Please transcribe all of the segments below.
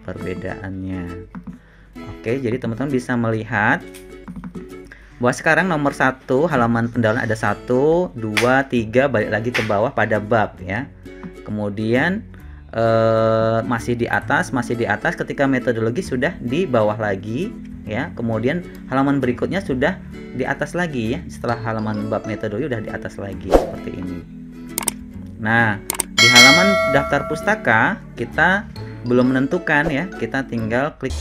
perbedaannya. Oke, jadi teman-teman bisa melihat bahwa sekarang nomor 1 halaman pendahuluan ada 1, 2, 3, balik lagi ke bawah pada bab ya. Kemudian masih di atas ketika metodologi sudah di bawah lagi ya. Kemudian halaman berikutnya sudah di atas lagi ya. Setelah halaman bab metodologi sudah di atas lagi seperti ini. Nah, di halaman daftar pustaka kita belum menentukan ya. Kita tinggal klik.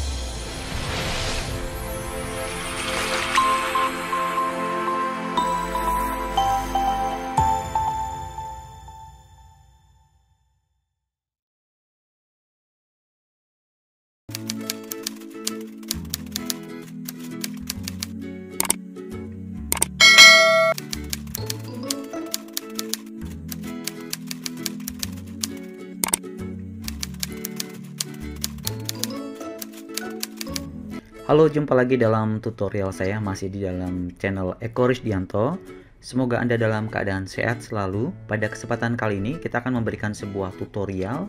Halo, jumpa lagi dalam tutorial saya, masih di dalam channel Eko Risdianto. Semoga Anda dalam keadaan sehat selalu. Pada kesempatan kali ini kita akan memberikan sebuah tutorial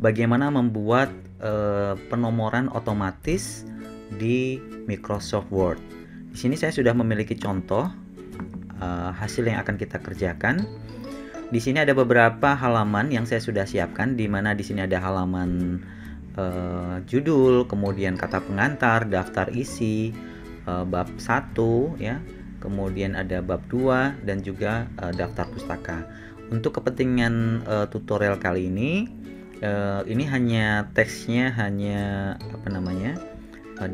bagaimana membuat penomoran otomatis di Microsoft Word. Di sini saya sudah memiliki contoh hasil yang akan kita kerjakan. Di sini ada beberapa halaman yang saya sudah siapkan, di mana di sini ada halaman judul, kemudian kata pengantar, daftar isi, bab 1 ya, kemudian ada bab 2 dan juga daftar pustaka. Untuk kepentingan tutorial kali ini hanya teksnya hanya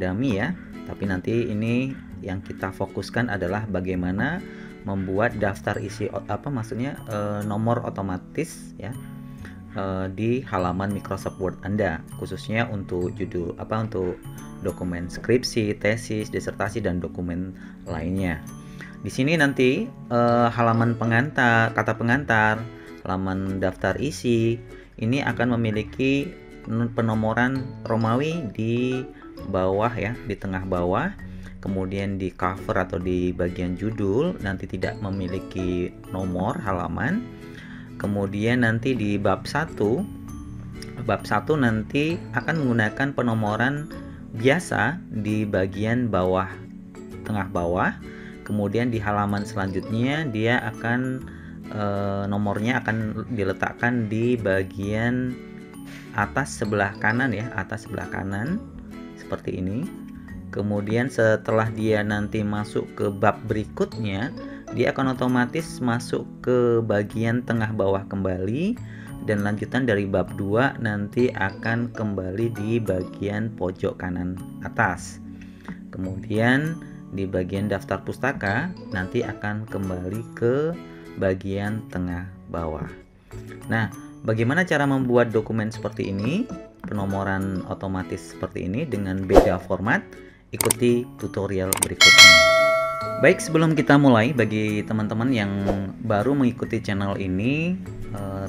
dummy ya, tapi nanti ini yang kita fokuskan adalah bagaimana membuat daftar isi nomor otomatis ya di halaman Microsoft Word Anda, khususnya untuk judul untuk dokumen skripsi, tesis, disertasi dan dokumen lainnya. Di sini nanti halaman pengantar, kata pengantar, halaman daftar isi ini akan memiliki penomoran Romawi di bawah ya, di tengah bawah. Kemudian di cover atau di bagian judul nanti tidak memiliki nomor halaman. Kemudian nanti di bab 1 nanti akan menggunakan penomoran biasa di bagian bawah, tengah bawah. Kemudian di halaman selanjutnya dia akan nomornya akan diletakkan di bagian atas sebelah kanan ya, atas sebelah kanan seperti ini. Kemudian setelah dia nanti masuk ke bab berikutnya, dia akan otomatis masuk ke bagian tengah bawah kembali, dan lanjutan dari bab 2 nanti akan kembali di bagian pojok kanan atas. Kemudian di bagian daftar pustaka nanti akan kembali ke bagian tengah bawah. Nah, bagaimana cara membuat dokumen seperti ini, penomoran otomatis seperti ini dengan beda format? Ikuti tutorial berikutnya. Baik, sebelum kita mulai, bagi teman-teman yang baru mengikuti channel ini,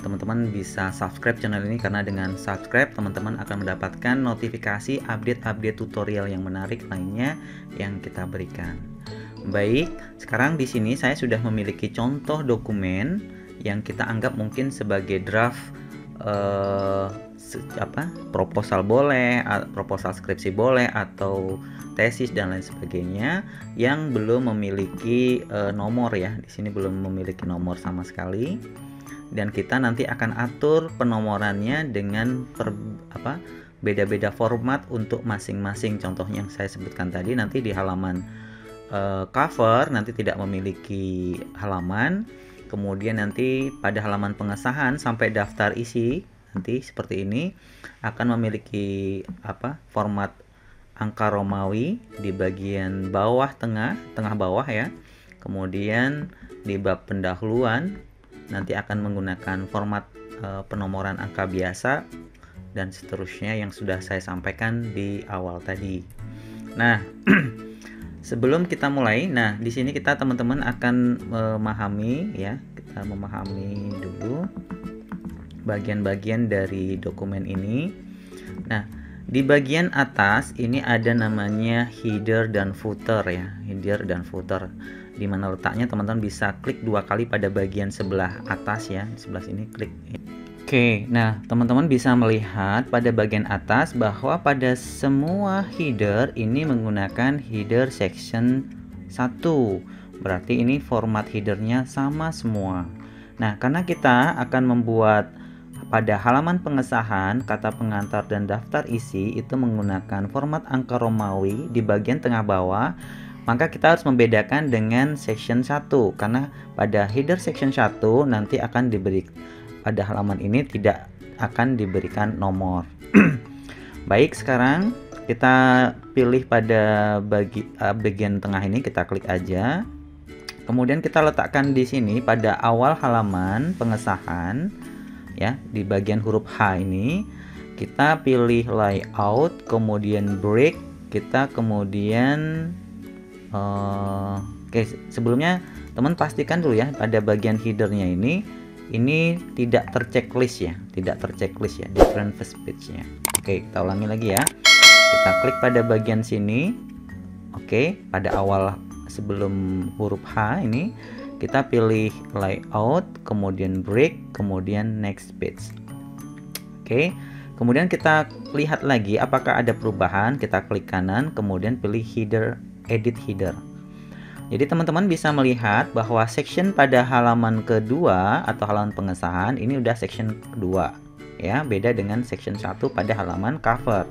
teman-teman bisa subscribe channel ini, karena dengan subscribe teman-teman akan mendapatkan notifikasi update-update tutorial yang menarik lainnya yang kita berikan. Baik, sekarang di sini saya sudah memiliki contoh dokumen yang kita anggap mungkin sebagai draft proposal boleh, proposal skripsi boleh, atau tesis dan lain sebagainya, yang belum memiliki nomor ya. Di sini belum memiliki nomor sama sekali, dan kita nanti akan atur penomorannya dengan beda-beda format untuk masing-masing. Contohnya yang saya sebutkan tadi, nanti di halaman cover nanti tidak memiliki halaman. Kemudian nanti pada halaman pengesahan sampai daftar isi nanti seperti ini akan memiliki format angka Romawi di bagian bawah tengah bawah ya. Kemudian di bab pendahuluan nanti akan menggunakan format penomoran angka biasa, dan seterusnya yang sudah saya sampaikan di awal tadi. Nah, sebelum kita mulai, di sini kita teman-teman akan memahami ya, kita memahami dulu bagian-bagian dari dokumen ini. Nah, di bagian atas ini ada namanya header dan footer ya, header dan footer. Di mana letaknya teman-teman bisa klik 2 kali pada bagian sebelah atas ya, di sebelah sini klik. Oke, nah teman-teman bisa melihat pada bagian atas bahwa pada semua header ini menggunakan header section 1. Berarti ini format headernya sama semua. Nah, karena kita akan membuat pada halaman pengesahan, kata pengantar dan daftar isi itu menggunakan format angka Romawi di bagian tengah bawah, maka kita harus membedakan dengan section 1 karena pada header section 1 nanti akan diberi pada halaman ini tidak akan diberikan nomor. Baik, sekarang kita pilih pada bagian tengah ini, kita klik aja. Kemudian kita letakkan di sini pada awal halaman pengesahan ya, di bagian huruf H ini kita pilih layout, kemudian break, kita kemudian oke, sebelumnya teman pastikan dulu ya pada bagian headernya ini tidak terchecklist ya, different first page-nya. Oke, kita ulangi lagi ya. Kita klik pada bagian sini. Oke, pada awal sebelum huruf H ini kita pilih layout, kemudian break, kemudian next page. Oke, kemudian kita lihat lagi apakah ada perubahan. Kita klik kanan, kemudian pilih header, edit header. Jadi teman-teman bisa melihat bahwa section pada halaman kedua atau halaman pengesahan ini udah section kedua ya, beda dengan section 1 pada halaman cover.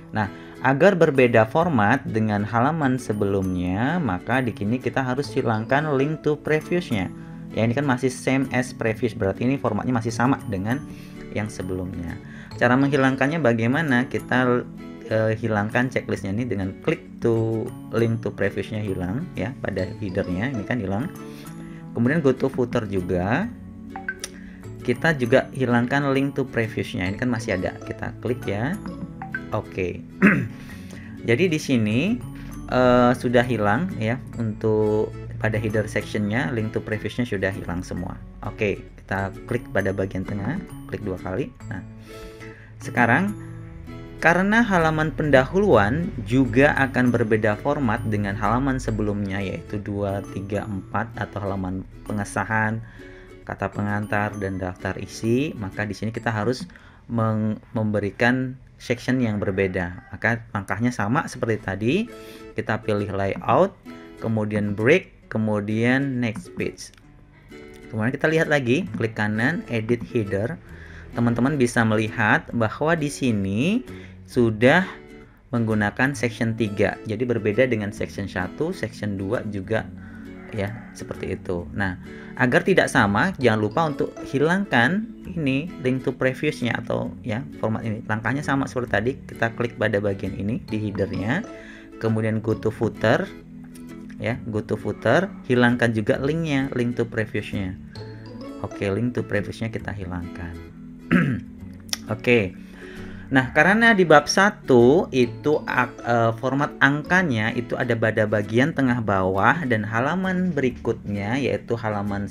Nah, agar berbeda format dengan halaman sebelumnya, maka di sini kita harus hilangkan link to previous-nya. Ya, ini kan masih same as previous, berarti ini formatnya masih sama dengan yang sebelumnya. Cara menghilangkannya bagaimana? Kita hilangkan checklistnya ini dengan klik to link to previous-nya hilang ya, pada headernya ini kan hilang. Kemudian go to footer juga, kita juga hilangkan link to previous-nya, ini kan masih ada, kita klik ya. Oke. Jadi di sini sudah hilang ya, untuk pada header section-nya link to previous-nya sudah hilang semua. Oke, kita klik pada bagian tengah, klik 2 kali. Nah, sekarang karena halaman pendahuluan juga akan berbeda format dengan halaman sebelumnya, yaitu 2, 3, 4 atau halaman pengesahan, kata pengantar dan daftar isi, maka di sini kita harus memberikan section yang berbeda. Maka langkahnya sama seperti tadi. Kita pilih layout, kemudian break, kemudian next page. Kemudian kita lihat lagi, klik kanan, edit header. Teman-teman bisa melihat bahwa di sini sudah menggunakan section 3. Jadi berbeda dengan section 1, section 2 juga ya, seperti itu. Nah, agar tidak sama, jangan lupa untuk hilangkan ini link to previous-nya atau ya format ini. Langkahnya sama seperti tadi, kita klik pada bagian ini di headernya, kemudian go to footer ya, go to footer, hilangkan juga linknya, link to previous-nya. Oke, link to previous-nya kita hilangkan. Oke. Nah, karena di bab 1 itu format angkanya itu ada pada bagian tengah bawah, dan halaman berikutnya yaitu halaman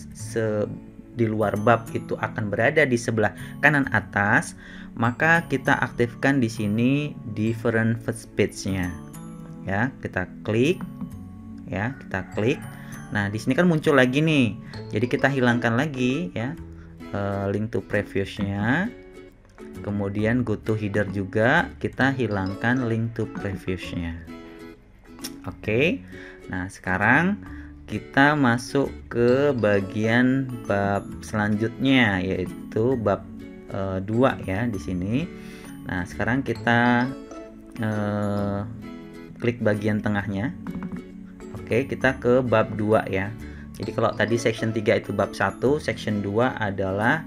di luar bab itu akan berada di sebelah kanan atas, maka kita aktifkan di sini different first page-nya. Ya, kita klik. Ya, kita klik. Nah, di sini kan muncul lagi nih. Jadi kita hilangkan lagi ya link to previous-nya. Kemudian go to header juga, kita hilangkan link to previous-nya. Oke. Nah, sekarang kita masuk ke bagian bab selanjutnya, yaitu bab 2 ya di sini. Nah, sekarang kita klik bagian tengahnya. Oke, kita ke bab 2 ya. Jadi kalau tadi section 3 itu bab 1, section 2 adalah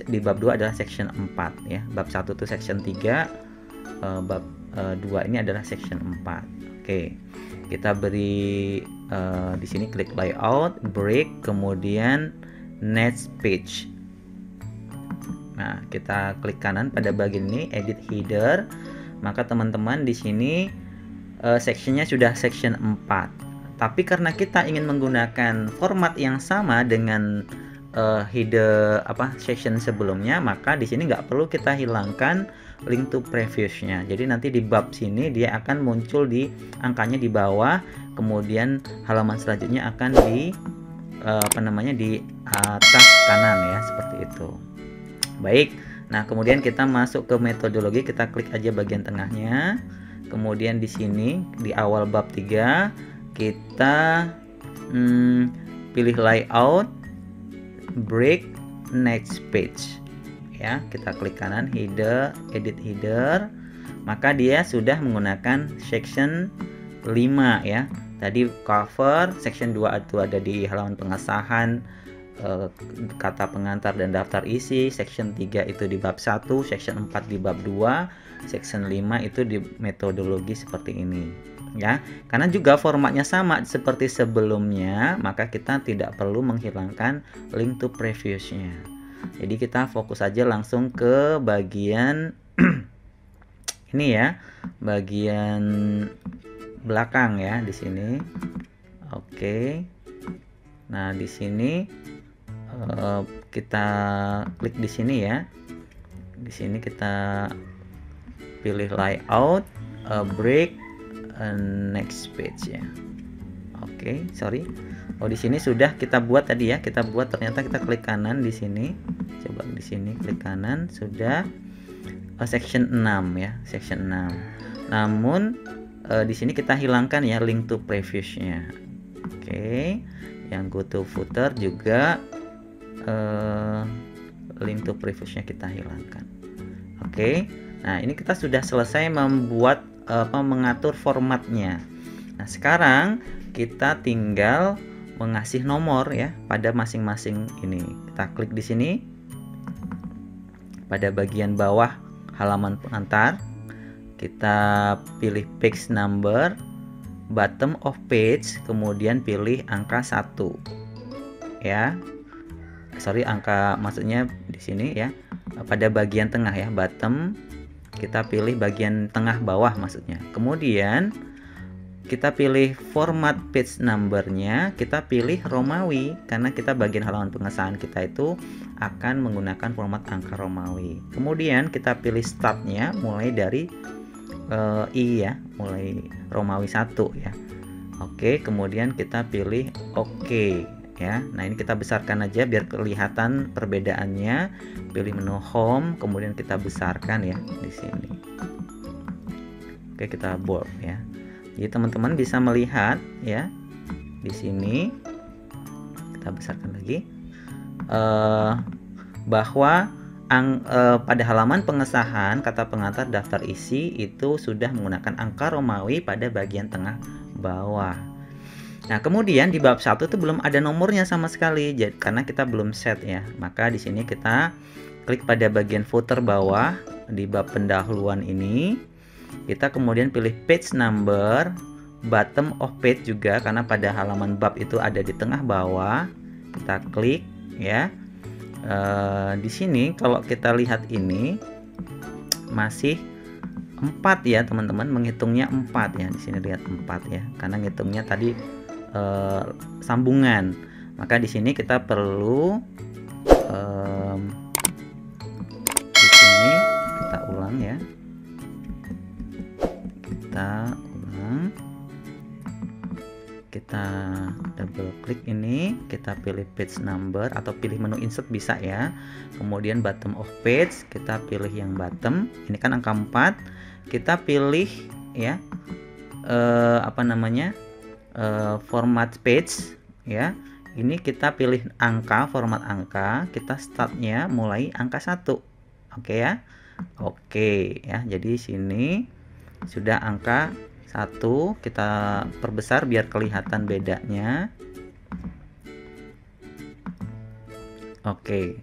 di bab 2 adalah section 4 ya. Bab 1 itu section 3, bab 2 ini adalah section 4. Oke. Kita beri di sini klik layout, break, kemudian next page. Nah, kita klik kanan pada bagian ini edit header. Maka teman-teman di sini sectionnya sudah section 4. Tapi karena kita ingin menggunakan format yang sama dengan header section sebelumnya, maka di sini nggak perlu kita hilangkan link to previous-nya. Jadi nanti di bab sini dia akan muncul di angkanya di bawah, kemudian halaman selanjutnya akan di di atas kanan ya, seperti itu. Baik. Nah, kemudian kita masuk ke metodologi, kita klik aja bagian tengahnya. Kemudian di sini di awal bab 3 kita pilih layout, break, next page. Ya, kita klik kanan header, edit header. Maka dia sudah menggunakan section 5 ya. Tadi cover, section 2 itu ada di halaman pengesahan, kata pengantar dan daftar isi. Section 3 itu di bab 1, section 4 di bab 2, section 5 itu di metodologi seperti ini ya. Karena juga formatnya sama seperti sebelumnya, maka kita tidak perlu menghilangkan link to previousnya. Jadi kita fokus aja langsung ke bagian ini ya, bagian belakang ya di sini. Oke. Nah, di sini kita klik di sini ya. Di sini kita pilih layout, break, next page ya. Oke, sorry. Oh, di sini sudah kita buat tadi ya. Kita buat, ternyata kita klik kanan di sini. Coba di sini klik kanan, sudah section 6 ya, section 6. Namun di sini kita hilangkan ya link to previousnya. Oke. Yang go to footer juga link to previousnya kita hilangkan. Oke. Nah, ini kita sudah selesai membuat mengatur formatnya. Nah, sekarang kita tinggal mengasih nomor ya pada masing-masing ini. Kita klik di sini pada bagian bawah halaman pengantar. Kita pilih page number, bottom of page, kemudian pilih angka 1. Ya. Sorry, angka maksudnya di sini ya. Pada bagian tengah ya, bottom. Kita pilih bagian tengah bawah maksudnya. Kemudian kita pilih format page numbernya, kita pilih Romawi karena kita bagian halaman pengesahan kita itu akan menggunakan format angka Romawi. Kemudian kita pilih startnya mulai dari I ya, mulai Romawi 1 ya. Oke, kemudian kita pilih OK ya. Nah, ini kita besarkan aja biar kelihatan perbedaannya. Pilih menu home, kemudian kita besarkan ya di sini. Oke, kita bold ya. Jadi teman-teman bisa melihat ya di sini. Kita besarkan lagi bahwa pada halaman pengesahan kata pengantar daftar isi itu sudah menggunakan angka Romawi pada bagian tengah bawah. Nah, kemudian di bab 1 itu belum ada nomornya sama sekali karena kita belum set ya. Maka di sini kita klik pada bagian footer bawah di bab pendahuluan ini. Kita kemudian pilih page number, bottom of page juga karena pada halaman bab itu ada di tengah bawah. Kita klik ya. Di sini kalau kita lihat ini masih 4 ya teman-teman, menghitungnya 4 ya. Di sini lihat 4 ya, karena ngitungnya tadi sambungan. Maka di sini kita perlu di sini kita ulang ya. Kita ulang. Kita double klik ini, kita pilih page number atau pilih menu insert bisa ya. Kemudian bottom of page, kita pilih yang bottom. Ini kan angka 4. Kita pilih ya format page ya. Ini kita pilih angka, format angka. Kita startnya mulai angka 1. Oke ya. Oke ya. Jadi sini sudah angka 1, kita perbesar biar kelihatan bedanya. Oke,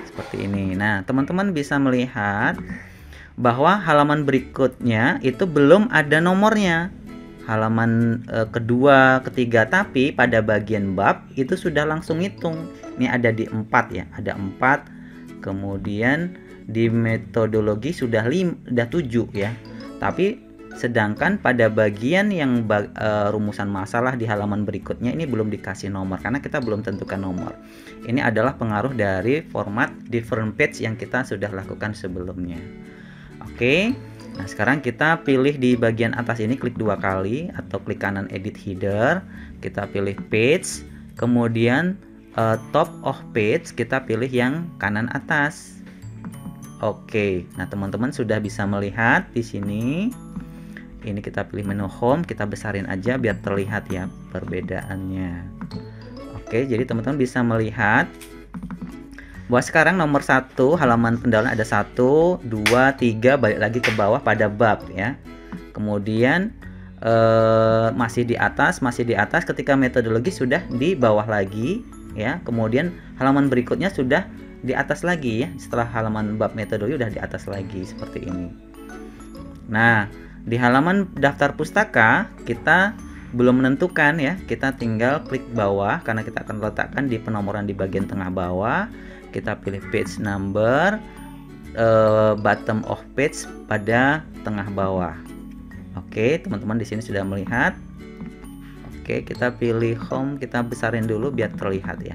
seperti ini. Nah, teman-teman bisa melihat bahwa halaman berikutnya itu belum ada nomornya. Halaman kedua, ketiga, tapi pada bagian bab itu sudah langsung hitung. Ini ada di 4 ya, ada 4. Kemudian di metodologi sudah 7 ya. Tapi sedangkan pada bagian yang rumusan masalah di halaman berikutnya ini belum dikasih nomor karena kita belum tentukan nomor. Ini adalah pengaruh dari format different page yang kita sudah lakukan sebelumnya. Oke. Nah, sekarang kita pilih di bagian atas ini, klik 2 kali atau klik kanan edit header, kita pilih page, kemudian top of page kita pilih yang kanan atas Oke, nah teman-teman sudah bisa melihat di sini. Ini kita pilih menu home, kita besarin aja biar terlihat ya perbedaannya. Oke, jadi teman-teman bisa melihat bahwa sekarang nomor 1 halaman pendahuluan ada 1, 2, 3, balik lagi ke bawah pada bab ya. Kemudian masih di atas ketika metodologi sudah di bawah lagi ya. Kemudian halaman berikutnya sudah di atas lagi ya. Setelah halaman bab metodologi sudah di atas lagi seperti ini. Nah, di halaman daftar pustaka kita belum menentukan ya, kita tinggal klik bawah karena kita akan letakkan di penomoran di bagian tengah bawah. Kita pilih page number, bottom of page pada tengah bawah. Oke, teman-teman di sini sudah melihat. Oke, kita pilih home, kita besarin dulu biar terlihat ya.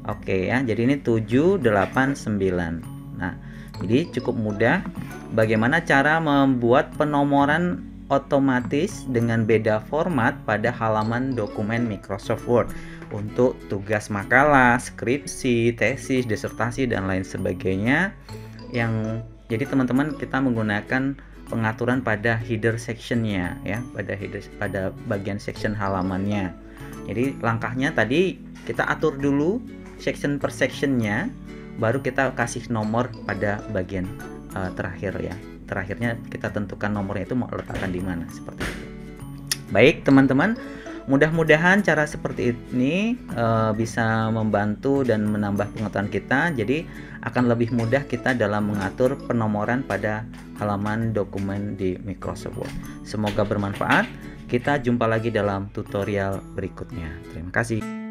Oke ya, jadi ini 7, 8, 9. Nah, jadi cukup mudah. Bagaimana cara membuat penomoran otomatis dengan beda format pada halaman dokumen Microsoft Word untuk tugas makalah, skripsi, tesis, disertasi dan lain sebagainya. Jadi teman-teman kita menggunakan pengaturan pada header sectionnya ya, pada bagian section halamannya. Jadi langkahnya tadi kita atur dulu section per sectionnya, baru kita kasih nomor pada bagian terakhir ya. Terakhirnya kita tentukan nomornya itu mau letakkan di mana seperti itu. Baik teman-teman, mudah-mudahan cara seperti ini bisa membantu dan menambah pengetahuan kita. Jadi akan lebih mudah kita dalam mengatur penomoran pada halaman dokumen di Microsoft Word. Semoga bermanfaat. Kita jumpa lagi dalam tutorial berikutnya. Terima kasih.